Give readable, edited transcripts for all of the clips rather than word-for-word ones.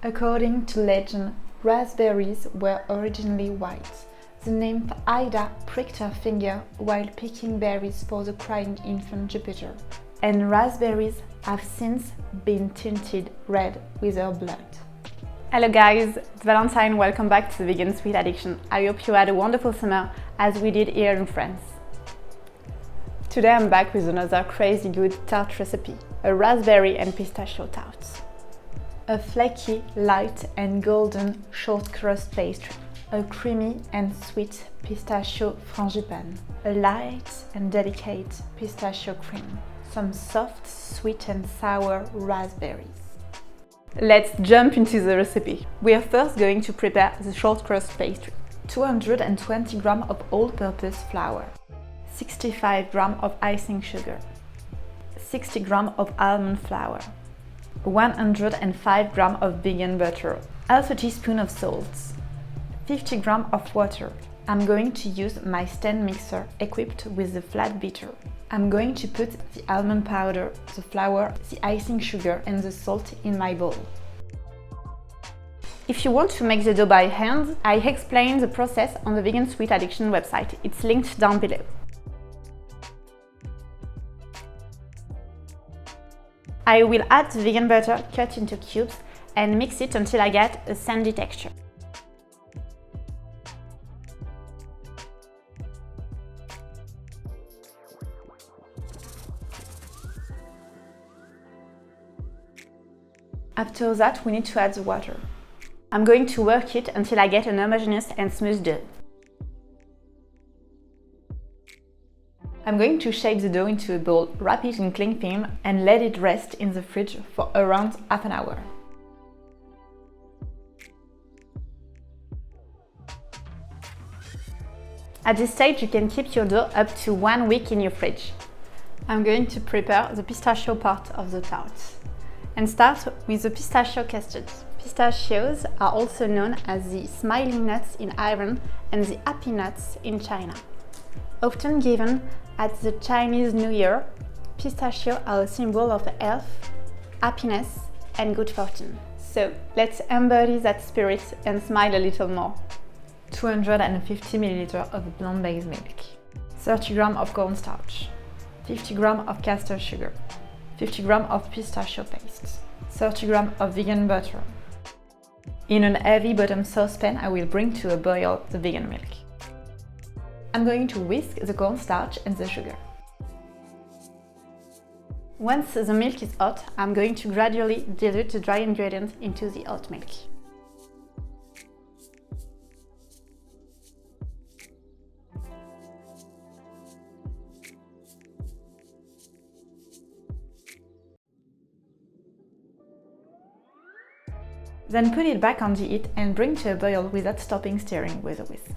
According to legend, raspberries were originally white. The nymph Ida pricked her finger while picking berries for the crying infant Jupiter, and raspberries have since been tinted red with her blood. Hello guys, it's Valentine, welcome back to the Vegan Sweet Addiction. I hope you had a wonderful summer as we did here in France. Today I'm back with another crazy good tart recipe, a raspberry and pistachio tart. A flaky, light and golden short crust pastry, a creamy and sweet pistachio frangipan, a light and delicate pistachio cream, some soft, sweet and sour raspberries. Let's jump into the recipe. We are first going to prepare the short crust pastry. 220 g of all-purpose flour, 65 g of icing sugar, 60 g of almond flour, 105 g of vegan butter, half a teaspoon of salt, 50 g of water. I'm going to use my stand mixer equipped with the flat beater. I'm going to put the almond powder, the flour, the icing sugar and the salt in my bowl. If you want to make the dough by hand, I explain the process on the Vegan Sweet Addiction website. It's linked down below. I will add the vegan butter cut into cubes and mix it until I get a sandy texture. After that, we need to add the water. I'm going to work it until I get an homogeneous and smooth dough. I'm going to shape the dough into a ball, wrap it in cling film and let it rest in the fridge for around half an hour. At this stage, you can keep your dough up to 1 week in your fridge. I'm going to prepare the pistachio part of the tart and start with the pistachio custard. Pistachios are also known as the smiling nuts in Iran and the happy nuts in China. Often given at the Chinese New Year, pistachios are a symbol of health, happiness and good fortune. So let's embody that spirit and smile a little more. 250 ml of plant-based milk, 30 g of cornstarch, 50 g of custard sugar, 50 g of pistachio paste, 30 g of vegan butter. In an heavy bottom saucepan, I will bring to a boil the vegan milk. I'm going to whisk the cornstarch and the sugar. Once the milk is hot, I'm going to gradually dilute the dry ingredients into the hot milk. Then put it back on the heat and bring to a boil without stopping stirring with a whisk.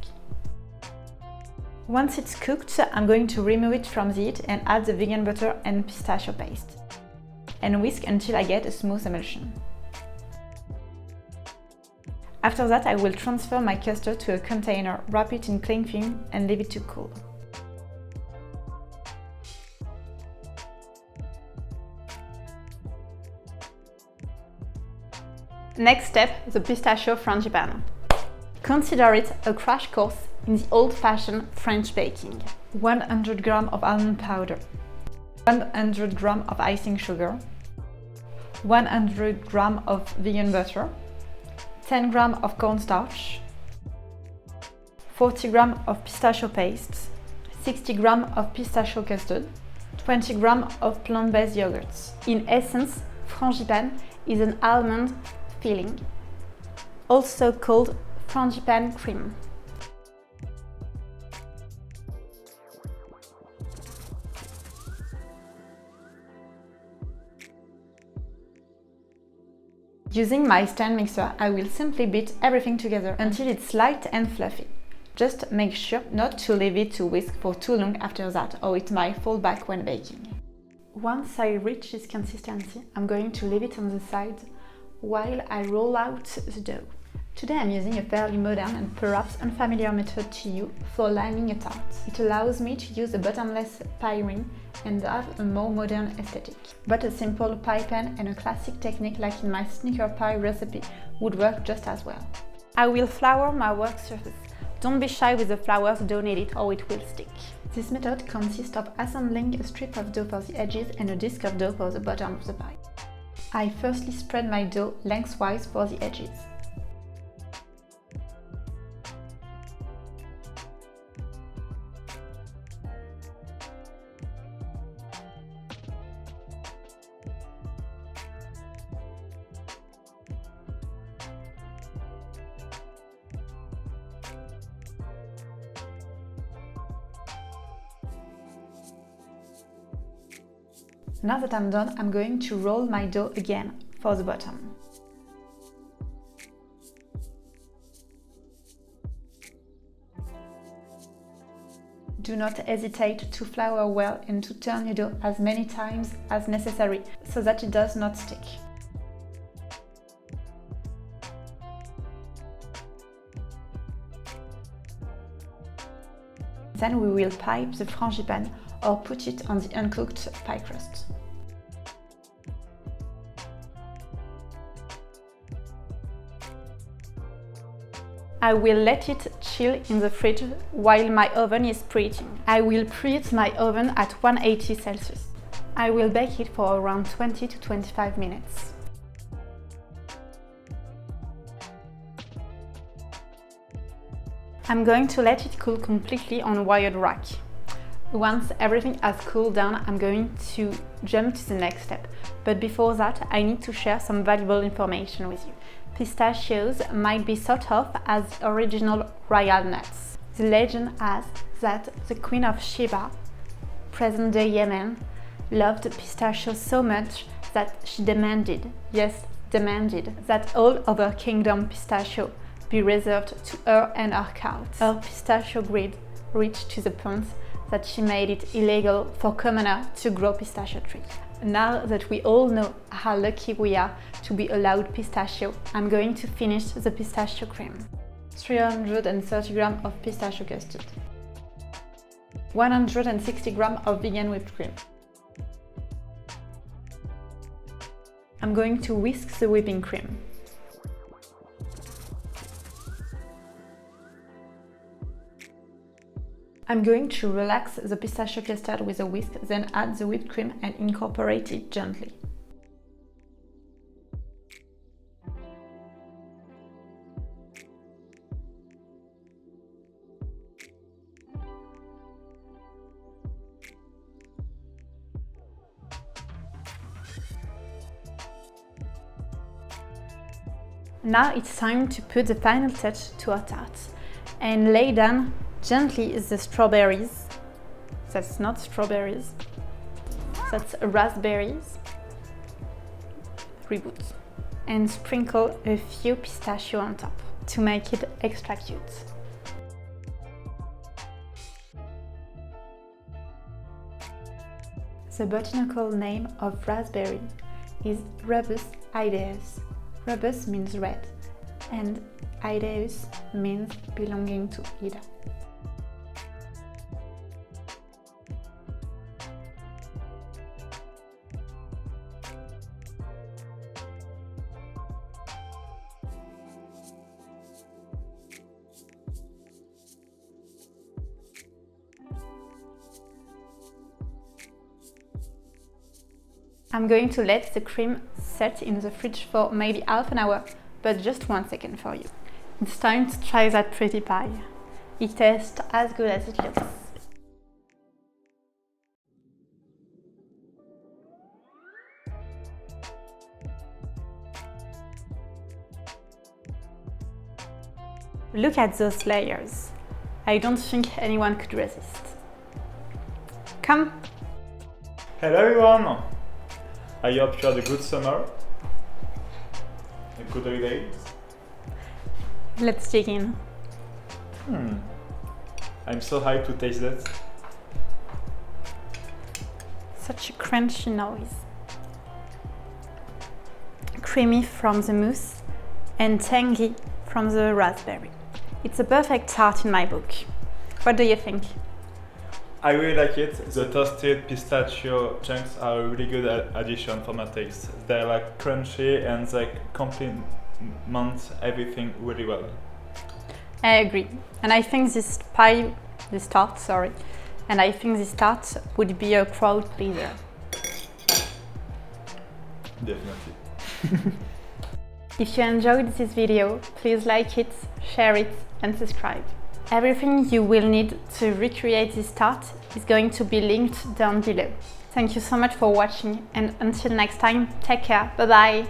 Once it's cooked, I'm going to remove it from the heat and add the vegan butter and pistachio paste, and whisk until I get a smooth emulsion. After that, I will transfer my custard to a container, wrap it in cling film and leave it to cool. Next step, the pistachio frangipan. Consider it a crash course in the old-fashioned French baking. 100 g of almond powder, 100 g of icing sugar, 100 g of vegan butter, 10 g of cornstarch, 40 g of pistachio paste, 60 g of pistachio custard, 20 g of plant-based yogurt. In essence, frangipan is an almond filling, also called frangipan cream. Using my stand mixer, I will simply beat everything together until it's light and fluffy. Just make sure not to leave it to whisk for too long after that, or it might fall back when baking. Once I reach this consistency, I'm going to leave it on the side while I roll out the dough. Today I'm using a fairly modern and perhaps unfamiliar method to you for lining a tart. It allows me to use a bottomless pie ring and have a more modern aesthetic. But a simple pie pan and a classic technique like in my sneaker pie recipe would work just as well. I will flour my work surface. Don't be shy with the flour, don't knead it or it will stick. This method consists of assembling a strip of dough for the edges and a disc of dough for the bottom of the pie. I firstly spread my dough lengthwise for the edges. Now that I'm done, I'm going to roll my dough again for the bottom. Do not hesitate to flour well and to turn your dough as many times as necessary so that it does not stick. Then we will pipe the frangipan or put it on the uncooked pie crust. I will let it chill in the fridge while my oven is preheating. I will preheat my oven at 180 Celsius. I will bake it for around 20 to 25 minutes. I'm going to let it cool completely on a wired rack. Once everything has cooled down, I'm going to jump to the next step. But before that, I need to share some valuable information with you. Pistachios might be thought of as original royal nuts. The legend has that the Queen of Sheba, present-day Yemen, loved pistachios so much that she demanded, yes, demanded, that all of her kingdom pistachio be reserved to her and her court. Her pistachio greed reached to the point that she made it illegal for commoners to grow pistachio trees. Now that we all know how lucky we are to be allowed pistachio, I'm going to finish the pistachio cream. 330 grams of pistachio custard, 160 grams of vegan whipped cream. I'm going to whisk the whipping cream. I'm going to relax the pistachio custard with a whisk, then add the whipped cream and incorporate it gently. Now it's time to put the final touch to our tart and lay down gently the strawberries. That's not strawberries, that's raspberries. Reboot. And sprinkle a few pistachio on top to make it extra cute. The botanical name of raspberry is Rubus idaeus. Rubus means red, and idaeus means belonging to Ida. I'm going to let the cream set in the fridge for maybe half an hour, but just 1 second for you. It's time to try that pretty pie. It tastes as good as it looks. Look at those layers. I don't think anyone could resist. Come! Hello everyone! I hope you had a good summer, a good holidays. Let's dig in. I'm so hyped to taste that. Such a crunchy noise. Creamy from the mousse and tangy from the raspberry. It's a perfect tart in my book. What do you think? I really like it. The toasted pistachio chunks are a really good addition for my taste. They're like crunchy and they complements everything really well. I agree. And I think this tart, and I think this tart would be a crowd pleaser. Definitely. If you enjoyed this video, please like it, share it, and subscribe. Everything you will need to recreate this tart is going to be linked down below. Thank you so much for watching, and until next time, take care, bye bye!